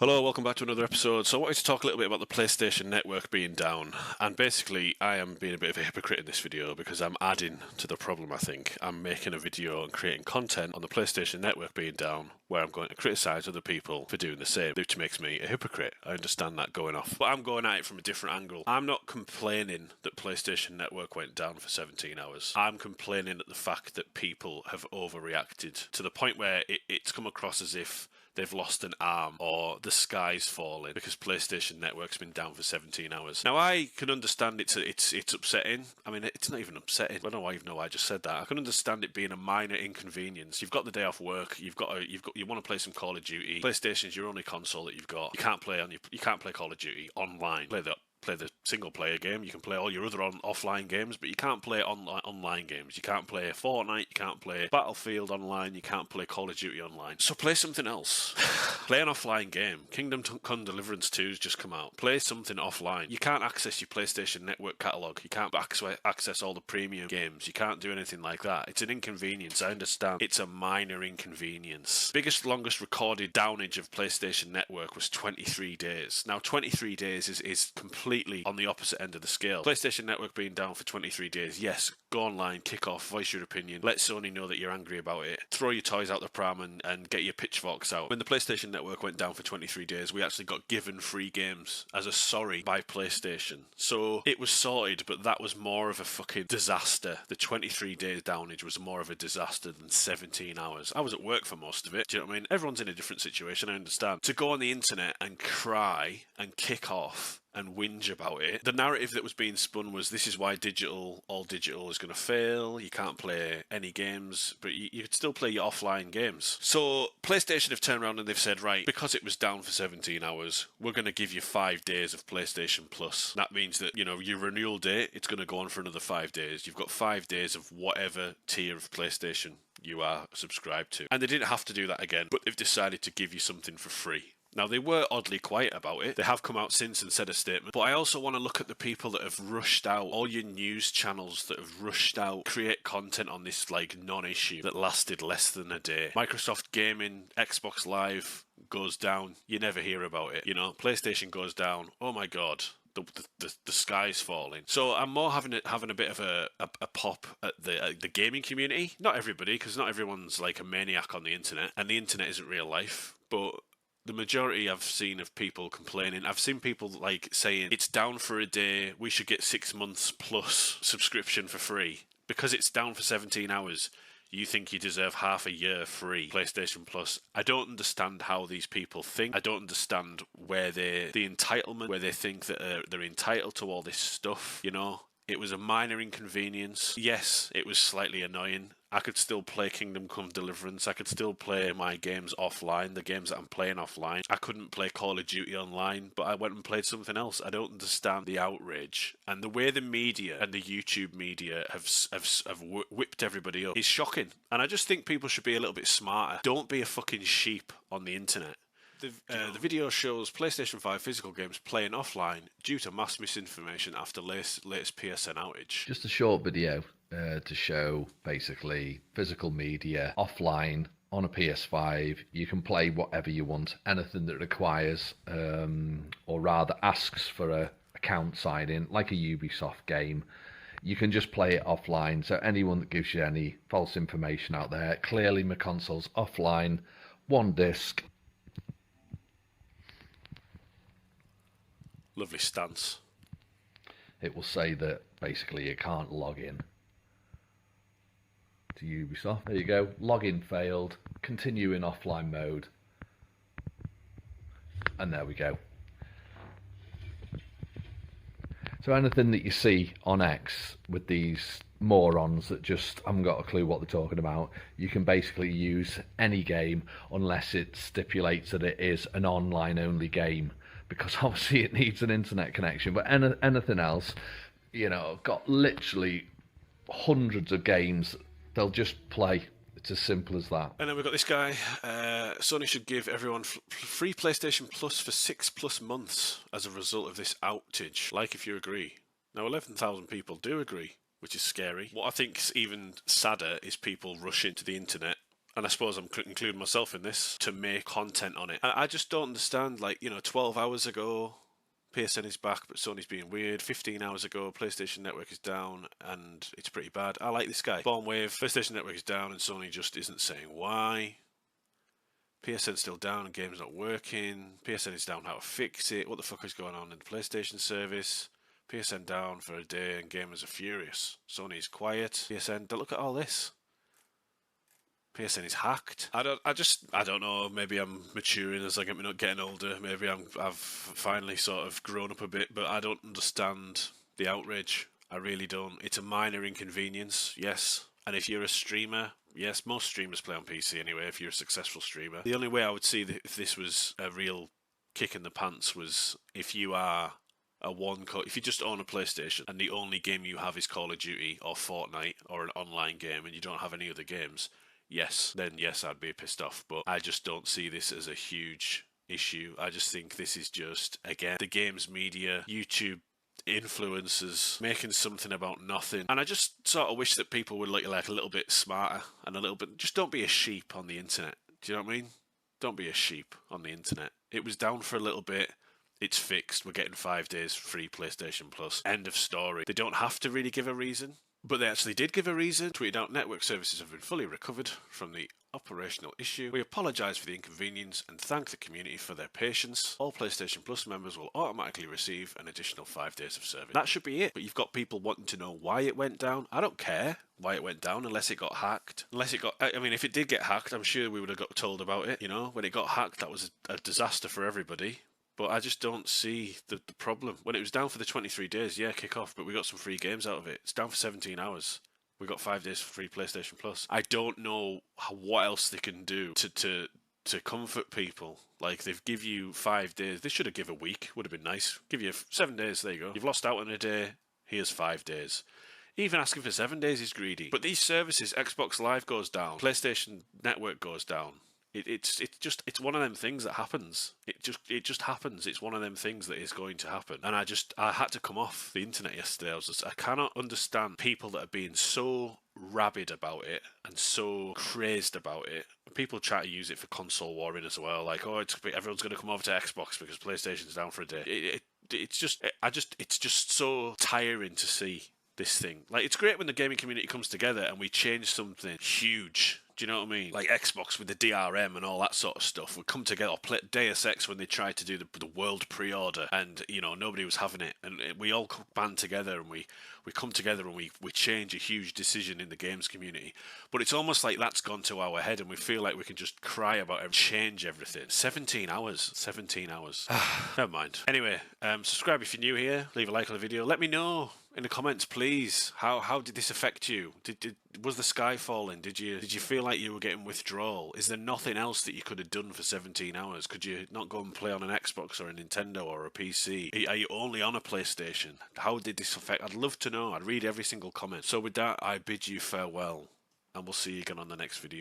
Hello, welcome back to another episode. So I wanted to talk a little bit about the PlayStation Network being down. And basically, I am being a bit of a hypocrite in this video because I'm adding to the problem, I think. I'm making a video and creating content on the PlayStation Network being down where I'm going to criticise other people for doing the same, which makes me a hypocrite. I understand that going off. But I'm going at it from a different angle. I'm not complaining that PlayStation Network went down for 17 hours. I'm complaining at the fact that people have overreacted to the point where it's come across as if they've lost an arm or the sky's falling because PlayStation Network's been down for 17 hours. Now I can understand it's upsetting. I mean, it's not even upsetting. I don't know why I just said that. I can understand it being a minor inconvenience. You've got the day off work. You want to play some Call of Duty. PlayStation's your only console that you've got. You can't play Call of Duty online. Play the single player game. You can play all your other offline games, but you can't play online games. You can't play Fortnite, you can't play Battlefield online, you can't play Call of Duty online. So play something else. Play an offline game. Kingdom Come Deliverance 2's just come out. Play something offline. You can't access your PlayStation Network catalogue. You can't access all the premium games. You can't do anything like that. It's an inconvenience. I understand. It's a minor inconvenience. Biggest, longest recorded downage of PlayStation Network was 23 days. Now, 23 days is completely on the opposite end of the scale. PlayStation Network being down for 23 days, yes, go online, kick off, voice your opinion, let Sony know that you're angry about it, throw your toys out the pram and get your pitchforks out. When the PlayStation Network went down for 23 days, we actually got given free games as a sorry by PlayStation. So it was sorted, but that was more of a fucking disaster. The 23 days downage was more of a disaster than 17 hours. I was at work for most of it. Do you know what I mean? Everyone's in a different situation, I understand. To go on the internet and cry and kick off and whinge about it. The narrative that was being spun was this is why all digital is going to fail. You can't play any games, but you could still play your offline games. So PlayStation have turned around and they've said, right, because it was down for 17 hours, we're going to give you 5 days of PlayStation Plus. That means that, your renewal date, it's going to go on for another 5 days. You've got 5 days of whatever tier of PlayStation you are subscribed to. And they didn't have to do that again, but they've decided to give you something for free. Now, they were oddly quiet about it. They have come out since and said a statement. But I also want to look at the people that have rushed out, all your news channels that have rushed out, create content on this, non-issue that lasted less than a day. Microsoft Gaming, Xbox Live goes down. You never hear about it. PlayStation goes down. Oh my God. The sky's falling. So I'm more having a bit of a pop at the gaming community. Not everybody, because not everyone's like a maniac on the internet, and the internet isn't real life. But the majority I've seen of people complaining. I've seen people saying it's down for a day. We should get 6 months plus subscription for free because it's down for 17 hours. You think you deserve half a year free PlayStation Plus. I don't understand how these people think. I don't understand where the entitlement, where they think that they're entitled to all this stuff, It was a minor inconvenience. Yes, it was slightly annoying. I could still play Kingdom Come Deliverance. I could still play my games offline, the games that I'm playing offline. I couldn't play Call of Duty online, but I went and played something else. I don't understand the outrage. And the way the media and the YouTube media have whipped everybody up is shocking. And I just think people should be a little bit smarter. Don't be a fucking sheep on the internet. The video shows PlayStation 5 physical games playing offline due to mass misinformation after latest PSN outage. Just a short video to show basically physical media offline on a PS5. You can play whatever you want, anything that requires or rather asks for a account sign in, like a Ubisoft game. You can just play it offline. So anyone that gives you any false information out there, clearly my console's offline, one disc. Lovely stance. It will say that basically you can't log in to Ubisoft. There you go. Login failed. Continue in offline mode. And there we go. So anything that you see on X with these morons that just haven't got a clue what they're talking about, you can basically use any game unless it stipulates that it is an online only game, because obviously it needs an internet connection. But anything else, got literally hundreds of games, they'll just play. It's as simple as that. And then we've got this guy. Sony should give everyone free PlayStation Plus for 6+ months as a result of this outage. Like if you agree. Now 11,000 people do agree, which is scary. What I think's even sadder is people rushing to the internet and I suppose I'm including myself in this, to make content on it. And I just don't understand, like, 12 hours ago, PSN is back, but Sony's being weird. 15 hours ago, PlayStation Network is down, and it's pretty bad. I like this guy. Born Wave, PlayStation Network is down, and Sony just isn't saying why. PSN's still down and game's not working. PSN is down, how to fix it. What the fuck is going on in the PlayStation service? PSN down for a day and gamers are furious. Sony's quiet. PSN, look at all this. PSN is hacked. I don't know. Maybe I'm maturing as I get getting older. Maybe I've finally sort of grown up a bit, but I don't understand the outrage. I really don't. It's a minor inconvenience, yes. And if you're a streamer, yes, most streamers play on PC anyway, if you're a successful streamer. The only way I would see that if this was a real kick in the pants was if you are if you just own a PlayStation and the only game you have is Call of Duty or Fortnite or an online game and you don't have any other games, then yes, I'd be pissed off. But I just don't see this as a huge issue. I just think this is just, again, the games media, YouTube influencers making something about nothing. And I just sort of wish that people would look like a little bit smarter and a little bit, just don't be a sheep on the internet. Do you know what I mean? Don't be a sheep on the internet. It was down for a little bit. It's fixed. We're getting 5 days free PlayStation Plus. End of story. They don't have to really give a reason, but they actually did give a reason. Tweeted out, network services have been fully recovered from the operational issue. We apologise for the inconvenience and thank the community for their patience. All PlayStation Plus members will automatically receive an additional 5 days of service. That should be it. But you've got people wanting to know why it went down. I don't care why it went down unless it got hacked. I mean, if it did get hacked, I'm sure we would have got told about it. When it got hacked, that was a disaster for everybody. But I just don't see the problem. When it was down for the 23 days, yeah, kick off, but we got some free games out of it. It's down for 17 hours. We got 5 days for free PlayStation Plus. I don't know what else they can do to comfort people. Like, they've give you 5 days. They should have given a week. Would have been nice. Give you 7 days. There you go. You've lost out on a day. Here's 5 days. Even asking for 7 days is greedy. But these services, Xbox Live goes down, PlayStation Network goes down. It's one of them things that happens. It just happens. It's one of them things that is going to happen. And I had to come off the internet yesterday. I cannot understand people that are being so rabid about it and so crazed about it. People try to use it for console warring as well. Like, everyone's going to come over to Xbox because PlayStation's down for a day. It's just so tiring to see this thing. Like, it's great when the gaming community comes together and we change something huge. Do you know what I mean? Like Xbox with the DRM and all that sort of stuff would come together. Or play Deus Ex when they tried to do the world pre-order and, nobody was having it. And we all band together and we come together and we change a huge decision in the games community. But it's almost like that's gone to our head and we feel like we can just cry about it and change everything. 17 hours. 17 hours. Never mind. Anyway, subscribe if you're new here. Leave a like on the video. Let me know in the comments, please. How did this affect you? Was the sky falling? Did you feel like you were getting withdrawal? Is there nothing else that you could have done for 17 hours? Could you not go and play on an Xbox or a Nintendo or a PC? Are you only on a PlayStation? How did this affect? I'd love to know. I'd read every single comment. So with that, I bid you farewell, and we'll see you again on the next video.